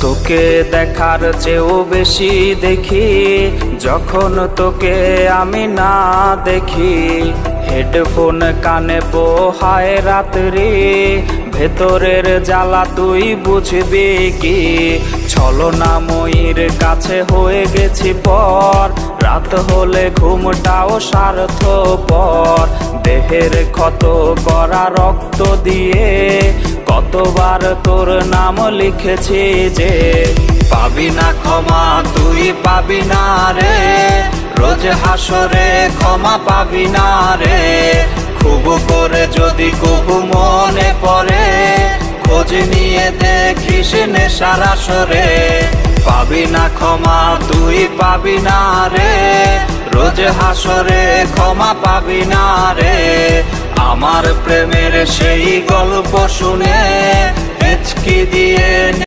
তোকে দেখার চেয়েও বেশি দেখি যখন তোকে আমি না দেখি। হেডফোন কানে পোহায় রাত্রি, ভেতরের জ্বালা তুই বুঝবি কি। ছলনাময়ীর কাছে হয়ে গেছি পর, রাত হলে ঘুমটাও স্বার্থপর। দেহের ক্ষত করা রক্ত দিয়ে কতবার তোর নাম লিখেছি যে, পাবি না ক্ষমা তুই পাবি না রে, রোজ হাসরে ক্ষমা পাবি না রে। খুব করে যদি কবু মনে পড়ে, খোঁজ নিয়ে দেখিস নেশার আসরে। পাবি না ক্ষমা তুই পাবি না রে, রোজ হাসরে ক্ষমা পাবি না রে। আমার প্রেমের সেই গল্প শুনে হেঁচকি দিয়ে